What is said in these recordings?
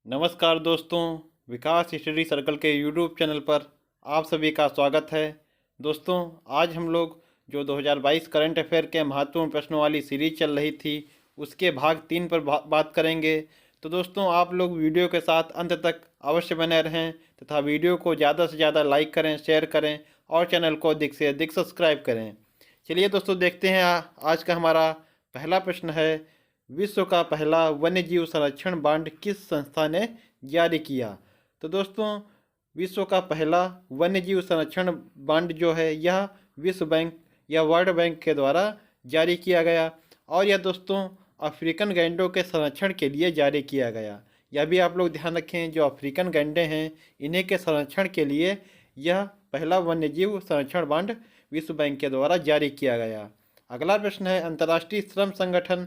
नमस्कार दोस्तों, विकास study circle के यूट्यूब चैनल पर आप सभी का स्वागत है। दोस्तों, आज हम लोग जो 2022 करंट अफेयर के महत्वपूर्ण प्रश्नों वाली सीरीज चल रही थी उसके भाग 3 पर बात करेंगे। तो दोस्तों, आप लोग वीडियो के साथ अंत तक अवश्य बने रहें तथा वीडियो को ज़्यादा से ज़्यादा लाइक करें, शेयर करें और चैनल को अधिक से अधिक सब्सक्राइब करें। चलिए दोस्तों, देखते हैं आज का हमारा पहला प्रश्न है, विश्व का पहला वन्यजीव संरक्षण बांड किस संस्था ने जारी किया। तो दोस्तों, विश्व का पहला वन्यजीव संरक्षण बांड जो है यह विश्व बैंक या वर्ल्ड बैंक के द्वारा जारी किया गया और यह दोस्तों अफ्रीकन गैंडों के संरक्षण के लिए जारी किया गया। यह भी आप लोग ध्यान रखें, जो अफ्रीकन गैंडे हैं इन्हीं के संरक्षण के लिए यह पहला वन्यजीव संरक्षण बांड विश्व बैंक के द्वारा जारी किया गया। अगला प्रश्न है, अंतर्राष्ट्रीय श्रम संगठन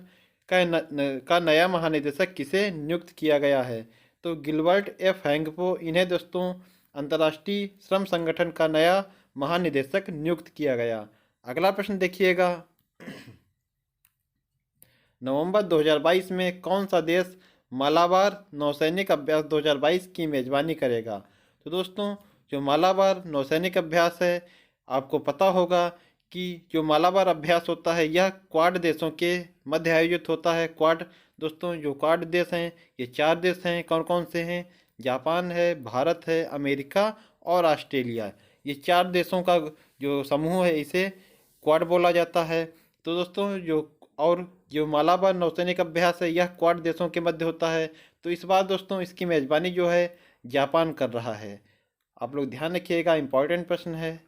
का नया महानिदेशक किसे नियुक्त किया गया है। तो गिलबर्ट एफ हैंगपो, इन्हें दोस्तों अंतर्राष्ट्रीय श्रम संगठन का नया महानिदेशक नियुक्त किया गया। अगला प्रश्न देखिएगा, नवंबर 2022 में कौन सा देश मालाबार नौसैनिक अभ्यास 2022 की मेजबानी करेगा। तो दोस्तों, जो मालाबार नौसैनिक अभ्यास है, आपको पता होगा कि जो मालाबार अभ्यास होता है यह क्वाड देशों के मध्य आयोजित होता है। क्वाड दोस्तों, जो क्वाड देश हैं ये 4 देश हैं। कौन कौन से हैं? जापान है, भारत है, अमेरिका और ऑस्ट्रेलिया। ये 4 देशों का जो समूह है इसे क्वाड बोला जाता है। तो दोस्तों, जो मालाबार नौसैनिक अभ्यास है यह क्वाड देशों के मध्य होता है। तो इस बार दोस्तों इसकी मेज़बानी जो है जापान कर रहा है। आप लोग ध्यान रखिएगा, इम्पॉर्टेंट प्रश्न है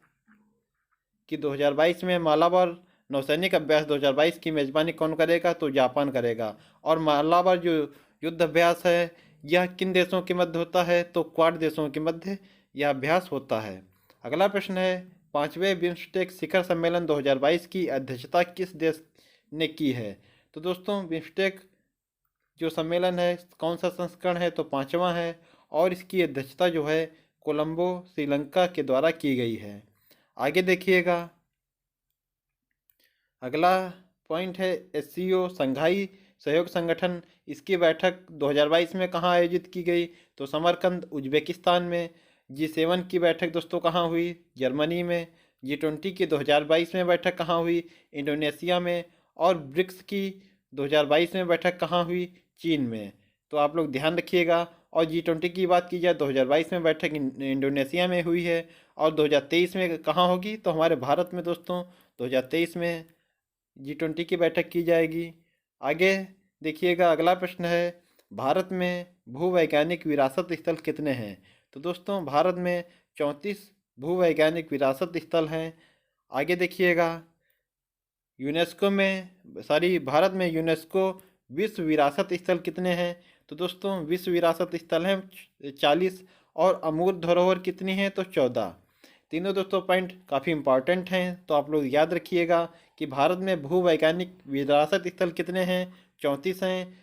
कि 2022 में मालाबार नौसैनिक अभ्यास 2022 की मेज़बानी कौन करेगा। तो जापान करेगा। और मालाबार जो युद्ध अभ्यास है यह किन देशों के मध्य होता है। तो क्वाड देशों के मध्य यह अभ्यास होता है। अगला प्रश्न है, 5वें बिम्स्टेक शिखर सम्मेलन 2022 की अध्यक्षता किस देश ने की है। तो दोस्तों, बिम्स्टेक जो सम्मेलन है कौन सा संस्करण है। तो 5वां है और इसकी अध्यक्षता जो है कोलंबो श्रीलंका के द्वारा की गई है। आगे देखिएगा, अगला पॉइंट है एससीओ संघाई सहयोग संगठन, इसकी बैठक 2022 में कहाँ आयोजित की गई। तो समरकंद उज्बेकिस्तान में। G7 की बैठक दोस्तों कहाँ हुई? जर्मनी में। G20 की 2022 में बैठक कहाँ हुई? इंडोनेशिया में। और ब्रिक्स की 2022 में बैठक कहाँ हुई? चीन में। तो आप लोग ध्यान रखिएगा। और G20 की बात की जाए 2022 में बैठक इंडोनेशिया में हुई है और 2023 में कहाँ होगी। तो हमारे भारत में दोस्तों 2023 में G20 की बैठक की जाएगी। आगे देखिएगा, अगला प्रश्न है, भारत में भूवैज्ञानिक विरासत स्थल कितने हैं। तो दोस्तों, भारत में 34 भूवैज्ञानिक विरासत स्थल हैं। आगे देखिएगा, भारत में यूनेस्को विश्व विरासत स्थल कितने हैं। तो दोस्तों, विश्व विरासत स्थल हैं 40 और अमूर्त धरोहर कितनी हैं। तो 14। तीनों दोस्तों पॉइंट काफ़ी इंपॉर्टेंट हैं, तो आप लोग याद रखिएगा कि भारत में भूवैज्ञानिक विरासत स्थल कितने हैं। 34 हैं।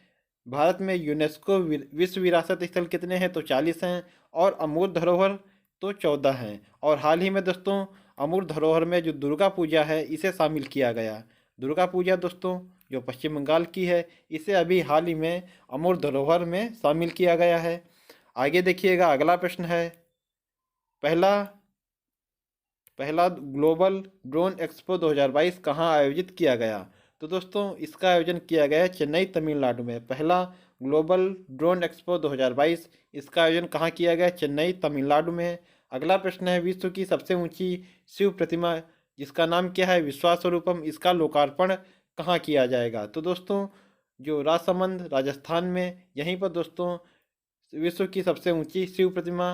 भारत में यूनेस्को विश्व विरासत स्थल कितने हैं। तो 40 हैं। और अमूर्त धरोहर तो 14 हैं। और हाल ही में दोस्तों अमूर्त धरोहर में जो दुर्गा पूजा है इसे शामिल किया गया। दुर्गा पूजा दोस्तों जो पश्चिम बंगाल की है, इसे अभी हाल ही में अमूर्त धरोहर में शामिल किया गया है। आगे देखिएगा, अगला प्रश्न है, पहला पहला ग्लोबल ड्रोन एक्सपो 2022 कहाँ आयोजित किया गया। तो दोस्तों इसका आयोजन किया गया है चेन्नई तमिलनाडु में। पहला ग्लोबल ड्रोन एक्सपो 2022 इसका आयोजन कहाँ किया गया? चेन्नई तमिलनाडु में। अगला प्रश्न है, विश्व की सबसे ऊंची शिव प्रतिमा जिसका नाम क्या है? विश्वास स्वरूपम, इसका लोकार्पण कहाँ किया जाएगा? तो दोस्तों जो राजसमंद राजस्थान में, यहीं पर दोस्तों विश्व की सबसे ऊंची शिव प्रतिमा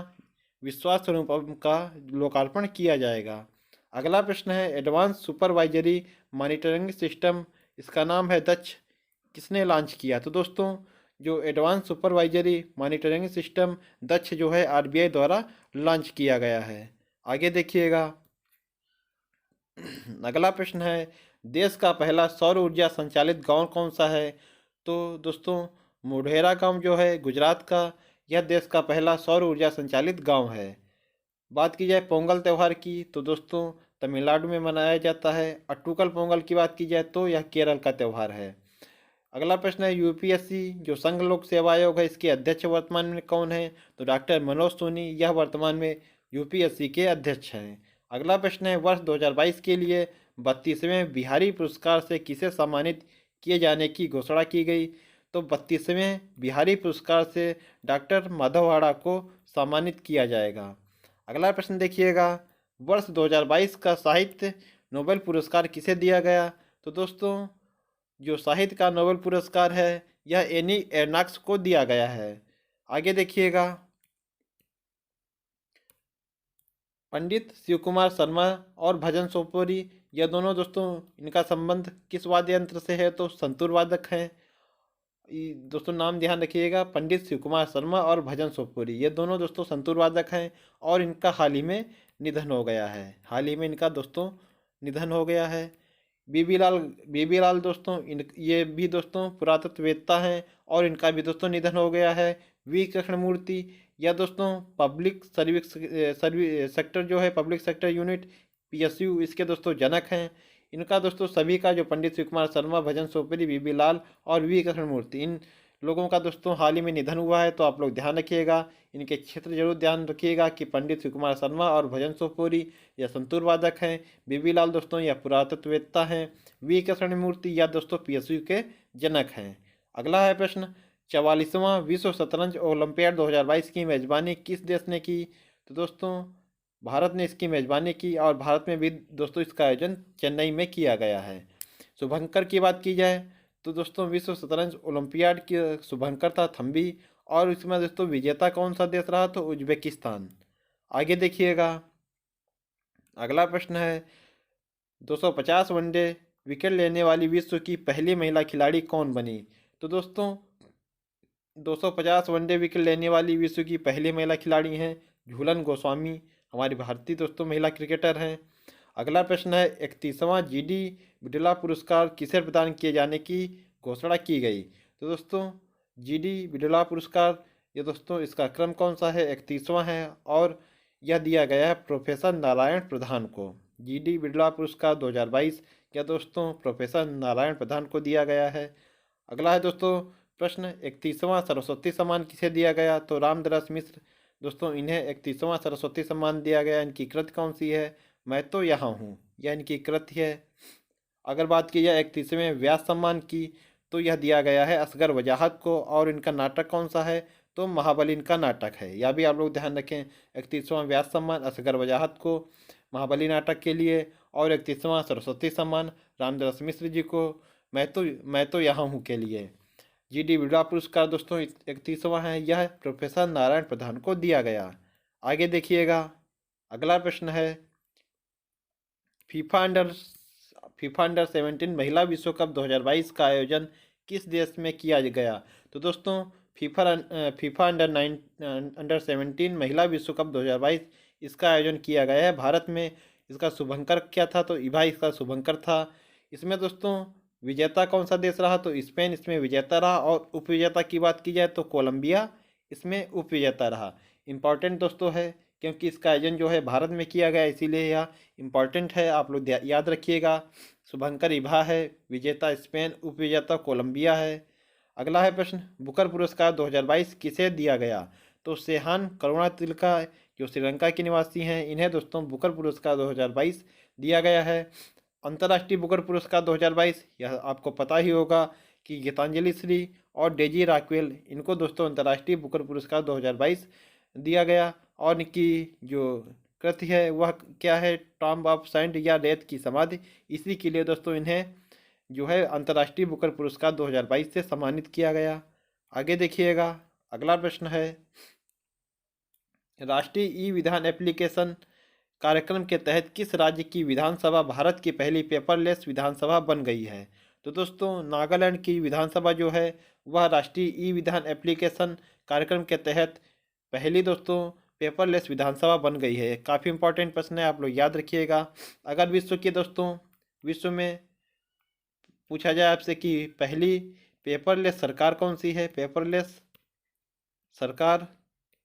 विश्वास स्वरूपम का लोकार्पण किया जाएगा। अगला प्रश्न है, एडवांस सुपरवाइजरी मॉनिटरिंग सिस्टम, इसका नाम है दक्ष, किसने लॉन्च किया? तो दोस्तों जो एडवांस सुपरवाइजरी मॉनिटरिंग सिस्टम दक्ष जो है आरबीआई द्वारा लॉन्च किया गया है। आगे देखिएगा, अगला प्रश्न है, देश का पहला सौर ऊर्जा संचालित गांव कौन सा है? तो दोस्तों मोढेरा गांव जो है गुजरात का, यह देश का पहला सौर ऊर्जा संचालित गांव है। बात की जाए पोंगल त्यौहार की, तो दोस्तों तमिलनाडु में मनाया जाता है। अट्टूकल पोंगल की बात की जाए तो यह केरल का त्यौहार है। अगला प्रश्न है यूपीएससी जो संघ लोक सेवा आयोग है इसके अध्यक्ष वर्तमान में कौन है? तो डॉक्टर मनोज सोनी यह वर्तमान में यूपीएससी के अध्यक्ष हैं। अगला प्रश्न है वर्ष 2022 के लिए 32वें बिहारी पुरस्कार से किसे सम्मानित किए जाने की घोषणा की गई? तो 32वें बिहारी पुरस्कार से डॉक्टर माधववाड़ा को सम्मानित किया जाएगा। अगला प्रश्न देखिएगा वर्ष 2022 का साहित्य नोबेल पुरस्कार किसे दिया गया? तो दोस्तों जो साहित्य का नोबेल पुरस्कार है यह एनी एर्नाक्स को दिया गया है। आगे देखिएगा पंडित शिव कुमार शर्मा और भजन सोपोरी यह दोनों दोस्तों इनका संबंध किस वाद्य यंत्र से है? तो संतूर वादक हैं। दोस्तों नाम ध्यान रखिएगा पंडित शिव कुमार शर्मा और भजन सोपोरी ये दोनों दोस्तों संतूर वादक हैं और इनका हाल ही में निधन हो गया है। हाल ही में इनका दोस्तों निधन हो गया है। बीबी लाल दोस्तों ये भी दोस्तों पुरातत्ववेत्ता हैं और इनका भी दोस्तों निधन हो गया है। वी कृष्णमूर्ति यह दोस्तों पब्लिक सर्विस सेक्टर जो है पब्लिक सेक्टर यूनिट पीएसयू इसके दोस्तों जनक हैं। इनका दोस्तों सभी का जो पंडित शिव कुमार शर्मा भजन सोपरी बीबी लाल और वी कृष्णमूर्ति इन लोगों का दोस्तों हाल ही में निधन हुआ है। तो आप लोग ध्यान रखिएगा इनके क्षेत्र जरूर ध्यान रखिएगा कि पंडित शिव कुमार शर्मा और भजन सोपोरी या संतूर वादक हैं। बीबी लाल दोस्तों या पुरातत्ववेत्ता हैं। वी कृष्णमूर्ति या दोस्तों पीएसयू के जनक हैं। अगला है प्रश्न 44वां विश्व शतरंज ओलंपियाड 2022 की मेजबानी किस देश ने की? तो दोस्तों भारत ने इसकी मेजबानी की और भारत में भी दोस्तों इसका आयोजन चेन्नई में किया गया है। शुभंकर की बात की जाए तो दोस्तों विश्व शतरंज ओलंपियाड की शुभंकर था थम्बी और इसमें दोस्तों विजेता कौन सा देश रहा? तो उज्बेकिस्तान। आगे देखिएगा अगला प्रश्न है 250 वनडे विकेट लेने वाली विश्व की पहली महिला खिलाड़ी कौन बनी? तो दोस्तों 250 वनडे विकेट लेने वाली विश्व की पहली महिला खिलाड़ी हैं झूलन गोस्वामी हमारी भारतीय दोस्तों महिला क्रिकेटर हैं। अगला प्रश्न है 31वां जीडी बिड़ला पुरस्कार किसे प्रदान किए जाने की घोषणा की गई? तो दोस्तों जीडी बिड़ला पुरस्कार ये दोस्तों इसका क्रम कौन सा है? 31वां है और यह दिया गया है प्रोफेसर नारायण प्रधान को। जीडी बिड़ला पुरस्कार 2022 यह दोस्तों प्रोफेसर नारायण प्रधान को दिया गया है। अगला है दोस्तों प्रश्न 31वां सरस्वती सम्मान किसे दिया गया? तो रामदास मिश्र दोस्तों इन्हें 31वां सरस्वती सम्मान दिया गया। इनकी कृति कौन सी है? मैं तो यहाँ हूँ यह इनकी कृति है। अगर बात की जाए 31वें व्यास सम्मान की तो यह दिया गया है असगर वजाहत को और इनका नाटक कौन सा है? तो महाबली इनका नाटक है। यह भी आप लोग ध्यान रखें 31वां व्यास सम्मान असगर वजाहत को महाबली नाटक के लिए और 31वां सरस्वती सम्मान रामदास मिश्र जी को मैं तो यहाँ हूँ के लिए। जीडी बिड़ला पुरस्कार दोस्तों 31वां है यह प्रोफेसर नारायण प्रधान को दिया गया। आगे देखिएगा अगला प्रश्न है फीफा अंडर 17 महिला विश्व कप 2022 का आयोजन किस देश में किया गया? तो दोस्तों फीफा अंडर 17 महिला विश्व कप 2022 इसका आयोजन किया गया है भारत में। इसका शुभंकर क्या था? तो इभा इसका शुभंकर था। इसमें दोस्तों विजेता कौन सा देश रहा? तो स्पेन इसमें विजेता रहा और उपविजेता की बात की जाए तो कोलंबिया इसमें उपविजेता रहा। इम्पॉर्टेंट दोस्तों है क्योंकि इसका आयोजन जो है भारत में किया गया इसीलिए यह इम्पॉर्टेंट है। आप लोग याद रखिएगा शुभंकर इभा है विजेता स्पेन उपविजेता कोलंबिया है। अगला है प्रश्न बुकर पुरस्कार 2022 किसे दिया गया? तो सेहान करुणातिलका जो श्रीलंका के निवासी हैं इन्हें दोस्तों बुकर पुरस्कार 2022 दिया गया है। अंतर्राष्ट्रीय बुकर पुरस्कार 2022 यह आपको पता ही होगा कि गीतांजलि श्री और डेजी राक्वेल इनको दोस्तों अंतर्राष्ट्रीय बुकर पुरस्कार 2022 दिया गया और इनकी जो कृति है वह क्या है? टॉम्ब ऑफ सेंट या रेत की समाधि। इसी के लिए दोस्तों इन्हें जो है अंतर्राष्ट्रीय बुकर पुरस्कार 2022 से सम्मानित किया गया। आगे देखिएगा अगला प्रश्न है राष्ट्रीय ई विधान एप्लीकेशन कार्यक्रम के तहत किस राज्य की विधानसभा भारत की पहली पेपरलेस विधानसभा बन गई है? तो दोस्तों नागालैंड की विधानसभा जो है वह राष्ट्रीय ई विधान एप्लीकेशन कार्यक्रम के तहत पहली दोस्तों पेपरलेस विधानसभा बन गई है। काफ़ी इंपॉर्टेंट प्रश्न है आप लोग याद रखिएगा। अगर विश्व में पूछा जाए आपसे कि पहली पेपरलेस सरकार कौन सी है? पेपरलेस सरकार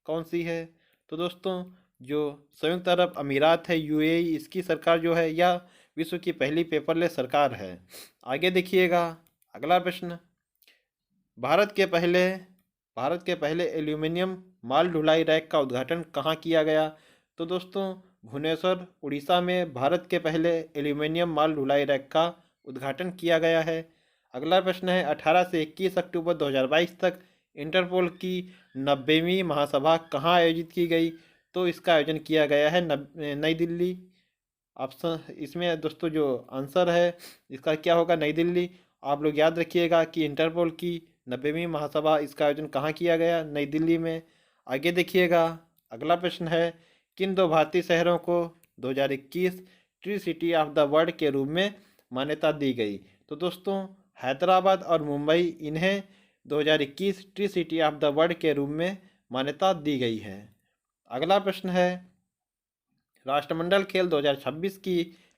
कौन सी है? तो दोस्तों जो संयुक्त अरब अमीरात है यूएई इसकी सरकार जो है यह विश्व की पहली पेपरलेस सरकार है। आगे देखिएगा अगला प्रश्न भारत के पहले एल्यूमिनियम माल ढुलाई रैक का उद्घाटन कहाँ किया गया? तो दोस्तों भुवनेश्वर उड़ीसा में भारत के पहले एल्यूमिनियम माल ढुलाई रैक का उद्घाटन किया गया है। अगला प्रश्न है 18 से 21 अक्टूबर 2022 तक इंटरपोल की 90वीं महासभा कहाँ आयोजित की गई? तो इसका आयोजन किया गया है नई दिल्ली। ऑप्शन इसमें दोस्तों जो आंसर है इसका क्या होगा? नई दिल्ली। आप लोग याद रखिएगा कि इंटरपोल की 90वीं महासभा इसका आयोजन कहाँ किया गया? नई दिल्ली में। आगे देखिएगा, अगला प्रश्न है किन दो भारतीय शहरों को 2021 tree city of the world के रूप में मान्यता दी गई? तो दोस्तों हैदराबाद और मुंबई, इन्हें 2021 tree city of the world के रूप में मान्यता दी गई है। अगला प्रश्न है राष्ट्रमंडल खेल 2026 की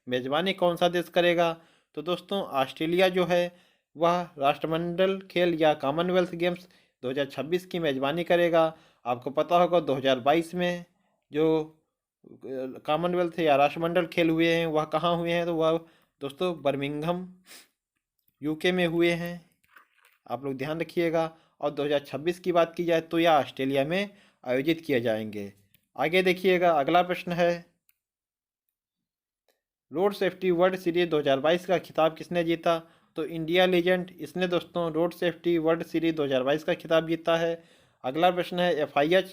मेजबानी कौन सा देश करेगा? तो दोस्तों ऑस्ट्रेलिया जो है वह राष्ट्रमंडल खेल या कॉमनवेल्थ गेम्स 2026 की मेजबानी करेगा। आपको पता होगा 2022 में जो कॉमनवेल्थ या राष्ट्रमंडल खेल हुए हैं वह कहाँ हुए हैं? तो वह दोस्तों बर्मिंघम यूके में हुए हैं। आप लोग ध्यान रखिएगा। और 2026 की बात की जाए तो यह ऑस्ट्रेलिया में आयोजित किए जाएंगे। आगे देखिएगा, अगला प्रश्न है रोड सेफ्टी वर्ल्ड सीरीज 2022 का खिताब किसने जीता? तो इंडिया लीजेंड, इसने दोस्तों रोड सेफ्टी वर्ल्ड सीरीज 2022 का खिताब जीता है। अगला प्रश्न है FIH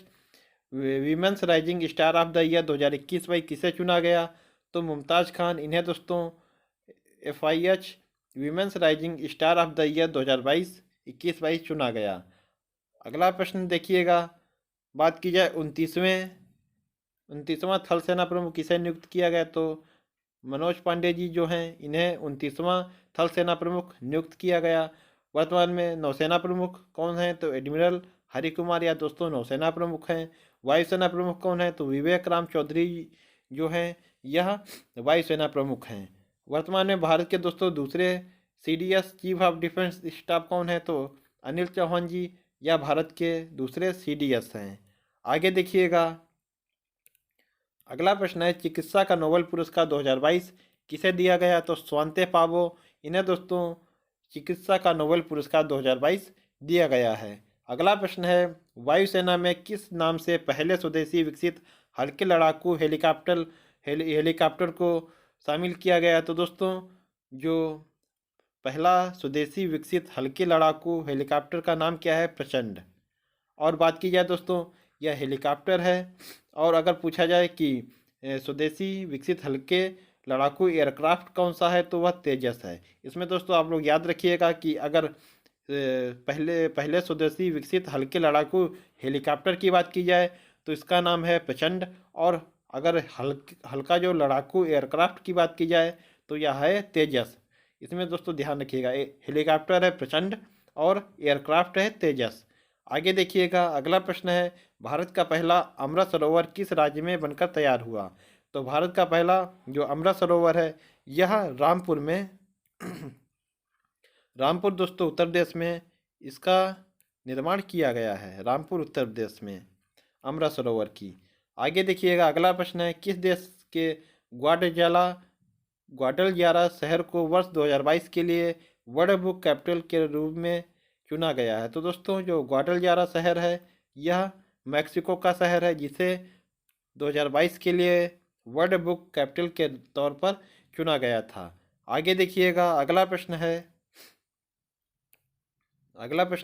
women's rising star of the year 2021 में किसे चुना गया? तो मुमताज़ खान, इन्हें दोस्तों FIH women's rising star of the year 2022 21-22 चुना गया। अगला प्रश्न देखिएगा, बात की जाए 29वां थल सेना प्रमुख किसे नियुक्त किया गया? तो मनोज पांडे जी जो हैं इन्हें 29वां थल सेना प्रमुख नियुक्त किया गया। वर्तमान में नौसेना प्रमुख कौन हैं? तो एडमिरल हरि कुमार या दोस्तों नौसेना प्रमुख हैं। वायुसेना प्रमुख कौन है? तो विवेक राम चौधरी जो हैं यह वायुसेना प्रमुख हैं। वर्तमान में भारत के दोस्तों दूसरे CDS chief of defence staff कौन है? तो अनिल चौहान जी, यह भारत के दूसरे CDS हैं। आगे देखिएगा, अगला प्रश्न है चिकित्सा का नोबेल पुरस्कार 2022 किसे दिया गया? तो स्वांते पावो, इन्हें दोस्तों चिकित्सा का नोबेल पुरस्कार 2022 दिया गया है। अगला प्रश्न है वायुसेना में किस नाम से पहले स्वदेशी विकसित हल्के लड़ाकू हेलीकॉप्टर को शामिल किया गया? तो दोस्तों जो पहला स्वदेशी विकसित हल्के लड़ाकू हेलीकॉप्टर का नाम क्या है? प्रचंड। और बात की जाए दोस्तों यह हेलीकॉप्टर है। और अगर पूछा जाए कि स्वदेशी विकसित हल्के लड़ाकू एयरक्राफ्ट कौन सा है? तो वह तेजस है। इसमें दोस्तों आप लोग याद रखिएगा कि अगर पहले स्वदेशी विकसित हल्के लड़ाकू हेलीकॉप्टर की बात की जाए तो इसका नाम है प्रचंड। और अगर हल्का जो लड़ाकू एयरक्राफ्ट की बात की जाए तो यह है तेजस। इसमें दोस्तों ध्यान रखिएगा, हेलीकॉप्टर है प्रचंड और एयरक्राफ्ट है तेजस। आगे देखिएगा, अगला प्रश्न है भारत का पहला अमृत सरोवर किस राज्य में बनकर तैयार हुआ? तो भारत का पहला जो अमृत सरोवर है यह रामपुर में रामपुर दोस्तों उत्तर प्रदेश में इसका निर्माण किया गया है। रामपुर उत्तर प्रदेश में अमृत सरोवर की। आगे देखिएगा, अगला प्रश्न है किस देश के ग्वाडलजारा शहर को वर्ष 2022 के लिए वर्ल्ड बुक कैपिटल के रूप में चुना गया है? तो दोस्तों जो ग्वाडलजारा शहर है यह मैक्सिको का शहर है जिसे 2022 के लिए वर्ल्ड बुक कैपिटल के तौर पर चुना गया था। आगे देखिएगा, अगला प्रश्न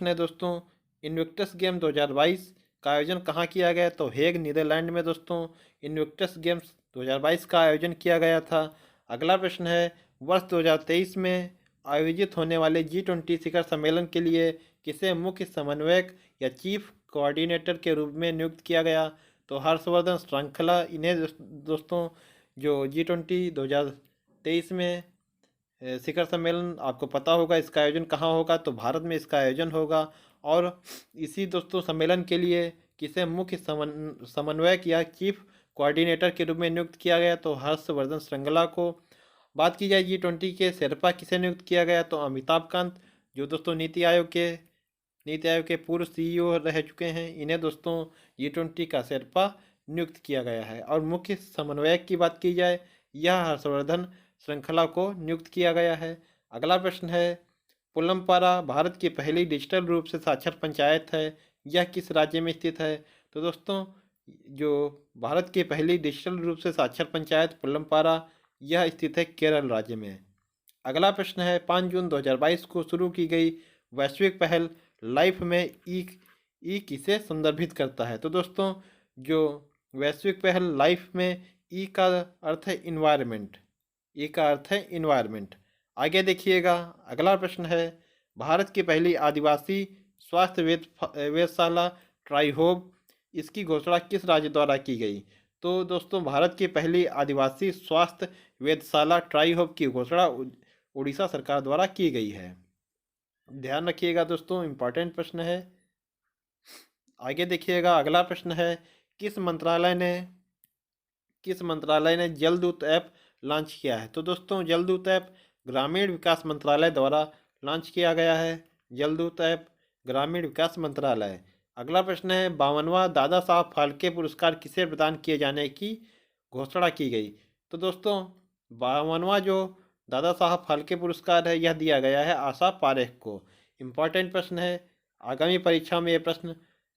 है दोस्तों इन्विक्टस गेम 2022 का आयोजन कहाँ किया गया? तो हेग नीदरलैंड में दोस्तों इन्विक्टस गेम्स 2022 का आयोजन किया गया था। अगला प्रश्न है वर्ष 2023 में आयोजित होने वाले G20 शिखर सम्मेलन के लिए किसे मुख्य समन्वयक या चीफ कोऑर्डिनेटर के रूप में नियुक्त किया गया? तो हर्षवर्धन श्रृंखला, इन्हें दोस्तों जो G20 2023 में शिखर सम्मेलन आपको पता होगा इसका आयोजन कहाँ होगा? तो भारत में इसका आयोजन होगा। और इसी दोस्तों सम्मेलन के लिए किसे मुख्य समन्वयक या चीफ कोऑर्डिनेटर के रूप में नियुक्त किया गया? तो हर्षवर्धन श्रृंखला को। बात की जाए G20 के शेरपा किसे नियुक्त किया गया? तो अमिताभ कांत, जो दोस्तों नीति आयोग के पूर्व CEO रह चुके हैं, इन्हें दोस्तों G20 का शेरपा नियुक्त किया गया है। और मुख्य समन्वयक की बात की जाए यह हर्षवर्धन श्रृंखला को नियुक्त किया गया है। अगला प्रश्न है पुलमपारा भारत की पहली डिजिटल रूप से साक्षर पंचायत है, यह किस राज्य में स्थित है? तो दोस्तों जो भारत की पहली डिजिटल रूप से साक्षर पंचायत पुलमपारा, यह स्थित है केरल राज्य में। अगला प्रश्न है 5 जून 2022 को शुरू की गई वैश्विक पहल लाइफ में ई किसे संदर्भित करता है? तो दोस्तों जो वैश्विक पहल लाइफ में ई का अर्थ है इन्वायरमेंट, ई का अर्थ है इन्वायरमेंट। आगे देखिएगा, अगला प्रश्न है भारत की पहली आदिवासी स्वास्थ्य वेधशाला ट्राइहोब, इसकी घोषणा किस राज्य द्वारा की गई? तो दोस्तों भारत की पहली आदिवासी स्वास्थ्य वेधशाला ट्राइहोब की घोषणा उड़ीसा सरकार द्वारा की गई है। ध्यान रखिएगा दोस्तों, इम्पॉर्टेंट प्रश्न है। आगे देखिएगा, अगला प्रश्न है किस मंत्रालय ने जलदूत ऐप लॉन्च किया है? तो दोस्तों जलदूत ऐप ग्रामीण विकास मंत्रालय द्वारा लॉन्च किया गया है। जलदूत ऐप ग्रामीण विकास मंत्रालय। अगला प्रश्न है 52वां दादा साहब फाल्के पुरस्कार किसे प्रदान किए जाने की घोषणा की गई? तो दोस्तों 52वां जो दादा साहब फाल्के पुरस्कार है, यह दिया गया है आशा पारेख को। इम्पॉर्टेंट प्रश्न है, आगामी परीक्षा में ये प्रश्न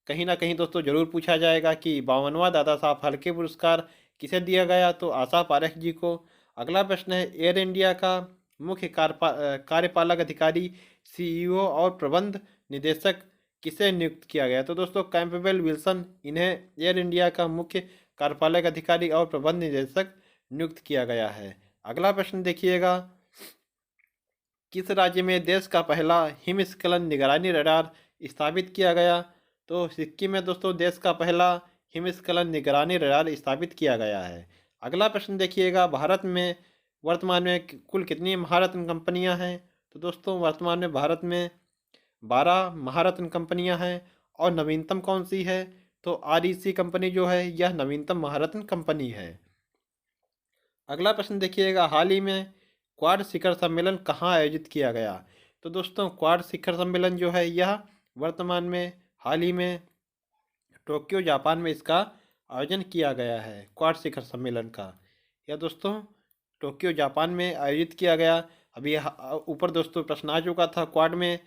कहीं ना कहीं दोस्तों जरूर पूछा जाएगा कि 52वां दादा साहब फाल्के पुरस्कार किसे दिया गया? तो आशा पारेख जी को। अगला प्रश्न है एयर इंडिया का मुख्य कार्यपालक अधिकारी सीईओ और प्रबंध निदेशक किसे नियुक्त किया गया? तो दोस्तों कैंपबेल विल्सन, इन्हें एयर इंडिया का मुख्य कार्यपालक अधिकारी और प्रबंध निदेशक नियुक्त किया गया है। अगला प्रश्न देखिएगा, किस राज्य में देश का पहला हिमस्खलन निगरानी रडार स्थापित किया गया? तो सिक्किम में दोस्तों देश का पहला हिमस्खलन निगरानी रडार स्थापित किया गया है। अगला प्रश्न देखिएगा, भारत में वर्तमान में कुल कितनी महारत्न कंपनियां हैं? तो दोस्तों वर्तमान में भारत में 12 महारत्न कंपनियां हैं। और नवीनतम कौन सी है? तो आरईसी कंपनी जो है, यह नवीनतम महारत्न कंपनी है। अगला प्रश्न देखिएगा, हाल ही में क्वाड शिखर सम्मेलन कहाँ आयोजित किया गया? तो दोस्तों क्वाड शिखर सम्मेलन जो है, यह वर्तमान में हाल ही में टोक्यो जापान में इसका आयोजन किया गया है। क्वाड शिखर सम्मेलन का यह दोस्तों टोक्यो जापान में आयोजित किया गया। अभी ऊपर दोस्तों प्रश्न आ चुका था, क्वाड में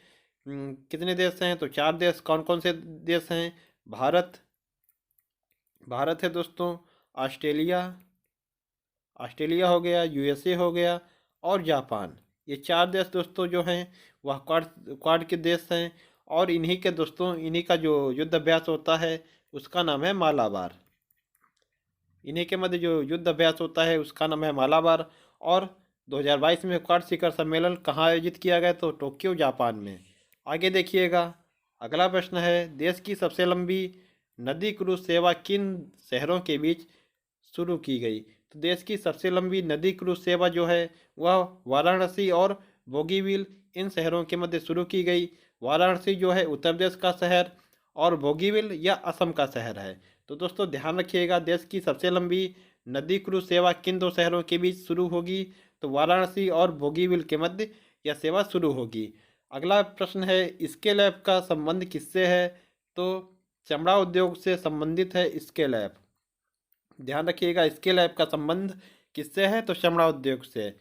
कितने देश हैं? तो 4 देश। कौन कौन से देश हैं? भारत है दोस्तों, ऑस्ट्रेलिया हो गया, यूएसए हो गया और जापान। ये 4 देश दोस्तों जो हैं वह क्वाड के देश हैं। और इन्हीं का जो युद्ध अभ्यास होता है उसका नाम है मालाबार। इन्हीं के मध्य जो युद्ध अभ्यास होता है उसका नाम है मालाबार। और 2022 में क्वाड शिखर सम्मेलन कहाँ आयोजित किया गया? तो टोक्यो जापान में। आगे देखिएगा, अगला प्रश्न है देश की सबसे लंबी नदी क्रूज सेवा किन शहरों के बीच शुरू की गई? तो देश की सबसे लंबी नदी क्रूज सेवा जो है वह वाराणसी और बोगीबील, इन शहरों के मध्य शुरू की गई। वाराणसी जो है उत्तर प्रदेश का शहर और बोगीबील या असम का शहर है। तो दोस्तों ध्यान रखिएगा, देश की सबसे लंबी नदी क्रूज सेवा किन 2 शहरों के बीच शुरू होगी? तो वाराणसी और बोगीबील के मध्य यह सेवा शुरू होगी। अगला प्रश्न है स्केल ऐप का संबंध किससे है? तो चमड़ा उद्योग से संबंधित है स्केल ऐप। ध्यान रखिएगा, स्केल ऐप का संबंध किससे है? तो चमड़ा उद्योग से।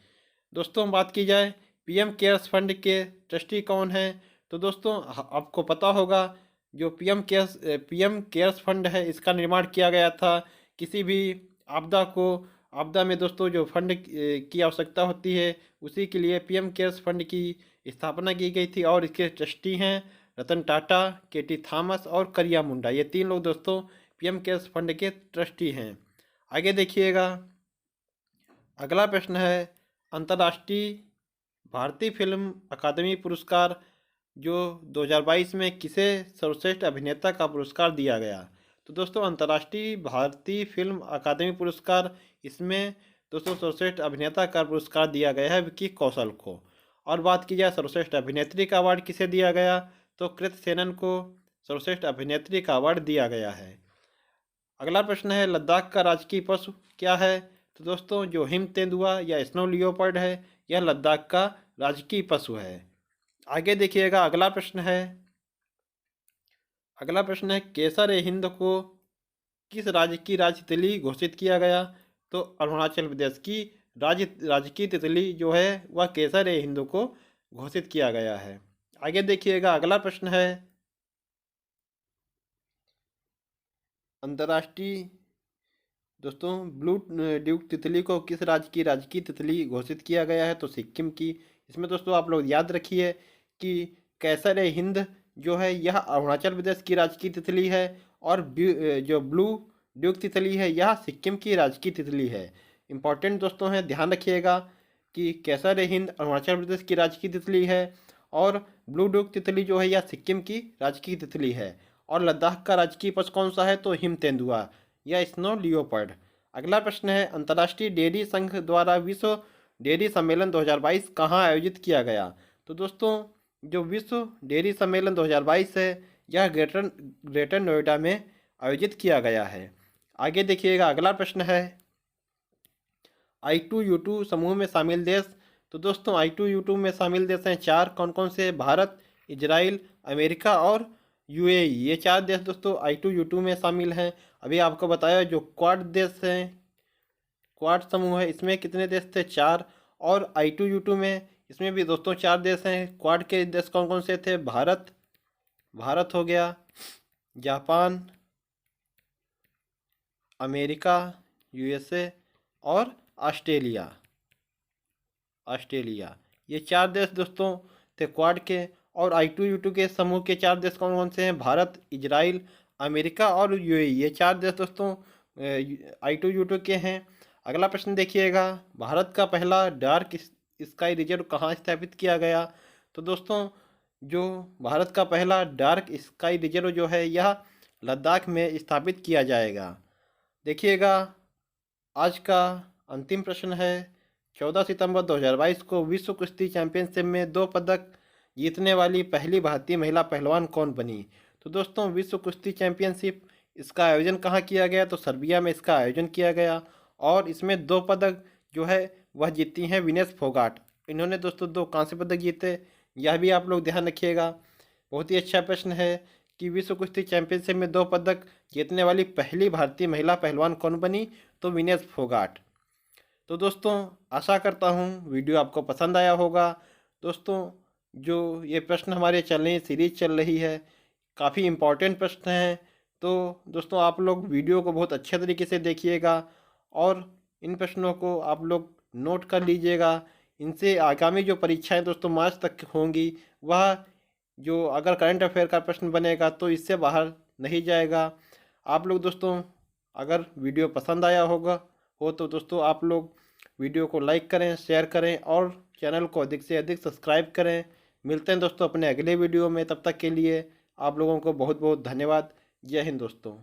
दोस्तों बात की जाए पीएम केयर्स फंड के ट्रस्टी कौन है? तो दोस्तों आपको पता होगा जो पीएम केयर्स फंड है, इसका निर्माण किया गया था किसी भी आपदा में दोस्तों जो फंड की आवश्यकता होती है उसी के लिए पीएम केयर्स फंड की स्थापना की गई थी। और इसके ट्रस्टी हैं रतन टाटा, केटी थॉमस और करिया मुंडा। ये 3 लोग दोस्तों पीएम केयर्स फंड के ट्रस्टी हैं। आगे देखिएगा, अगला प्रश्न है अंतर्राष्ट्रीय भारतीय फिल्म अकादमी पुरस्कार जो 2022 में किसे सर्वश्रेष्ठ अभिनेता का पुरस्कार दिया गया? तो दोस्तों अंतर्राष्ट्रीय भारतीय फिल्म अकादमी पुरस्कार, इसमें दोस्तों सर्वश्रेष्ठ अभिनेता का पुरस्कार दिया गया है विक्की कौशल को। और बात की जाए सर्वश्रेष्ठ अभिनेत्री का अवार्ड किसे दिया गया? तो कृत सेनन को सर्वश्रेष्ठ अभिनेत्री का अवार्ड दिया गया है। अगला प्रश्न है लद्दाख का राजकीय पशु क्या है? तो दोस्तों जो हिम तेंदुआ या स्नो लियोपर्ड है, यह लद्दाख का राजकीय पशु है। आगे देखिएगा, अगला प्रश्न है केसर ए हिंद को किस राज्य की राज्य तितली घोषित किया गया? तो अरुणाचल प्रदेश की राजकीय तितली जो है वह केसर ए हिंद को घोषित किया गया है। आगे देखिएगा, अगला प्रश्न है, अंतर्राष्ट्रीय दोस्तों ब्लू ड्यूक तितली को किस राज्य की राजकीय तितली घोषित किया गया है? तो सिक्किम की। इसमें दोस्तों आप लोग याद रखिए कि कैसर ए हिंद जो है यह अरुणाचल प्रदेश की राजकीय तितली है, और जो ब्लू ड्यूक तितली है यह सिक्किम की राजकीय तितली है। इंपॉर्टेंट दोस्तों है, ध्यान रखिएगा कि कैसर ए हिंद अरुणाचल प्रदेश की राजकीय तितली है, और ब्लू ड्यूक तितली जो है यह सिक्किम की राजकीय तितली है। और लद्दाख का राजकीय पशु कौन सा है? तो हिम तेंदुआ या स्नो लियोपर्ड। अगला प्रश्न है, अंतर्राष्ट्रीय डेयरी संघ द्वारा विश्व डेयरी सम्मेलन 2022 कहाँ आयोजित किया गया? तो दोस्तों जो विश्व डेयरी सम्मेलन 2022 है यह ग्रेटर नोएडा में आयोजित किया गया है। आगे देखिएगा, अगला प्रश्न है, I2U2 समूह में शामिल देश। तो दोस्तों I2U2 में शामिल देश हैं 4, कौन कौन से? भारत, इजराइल, अमेरिका और UAE। ये 4 देश दोस्तों I2U2 में शामिल हैं। अभी आपको बताया जो क्वाड देश हैं, क्वाड समूह है, इसमें कितने देश थे? 4। और I2U2 में इसमें भी दोस्तों 4 देश हैं। क्वाड के देश कौन कौन से थे? भारत हो गया, जापान, अमेरिका, USA और ऑस्ट्रेलिया। ये 4 देश दोस्तों थे क्वाड के। और I2U2 के समूह के 4 देश कौन कौन से हैं? भारत, इजराइल, अमेरिका और UAE। ये 4 देश दोस्तों I2U2 के हैं। अगला प्रश्न देखिएगा, भारत का पहला डार्क स्काई रिजर्व कहाँ स्थापित किया गया? तो दोस्तों जो भारत का पहला डार्क स्काई रिजर्व जो है यह लद्दाख में स्थापित किया जाएगा। देखिएगा, आज का अंतिम प्रश्न है, 14 सितंबर 2022 को विश्व कुश्ती चैंपियनशिप में 2 पदक जीतने वाली पहली भारतीय महिला पहलवान कौन बनी? तो दोस्तों विश्व कुश्ती चैंपियनशिप इसका आयोजन कहाँ किया गया? तो सर्बिया में इसका आयोजन किया गया, और इसमें 2 पदक जो है वह जीती हैं विनेश फोगाट। इन्होंने दोस्तों 2 कांस्य पदक जीते, यह भी आप लोग ध्यान रखिएगा। बहुत ही अच्छा प्रश्न है कि विश्व कुश्ती चैंपियनशिप में 2 पदक जीतने वाली पहली भारतीय महिला पहलवान कौन बनी? तो विनेश फोगाट। तो दोस्तों आशा करता हूँ वीडियो आपको पसंद आया होगा। दोस्तों जो ये प्रश्न हमारे सीरीज चल रही है, काफ़ी इम्पोर्टेंट प्रश्न हैं। तो दोस्तों आप लोग वीडियो को बहुत अच्छे तरीके से देखिएगा, और इन प्रश्नों को आप लोग नोट कर लीजिएगा। इनसे आगामी जो परीक्षाएं दोस्तों मार्च तक होंगी, वह जो अगर करंट अफेयर का प्रश्न बनेगा तो इससे बाहर नहीं जाएगा। आप लोग दोस्तों अगर वीडियो पसंद आया हो तो दोस्तों आप लोग वीडियो को लाइक करें, शेयर करें और चैनल को अधिक से अधिक सब्सक्राइब करें। मिलते हैं दोस्तों अपने अगले वीडियो में, तब तक के लिए आप लोगों को बहुत बहुत धन्यवाद। जय हिंद दोस्तों।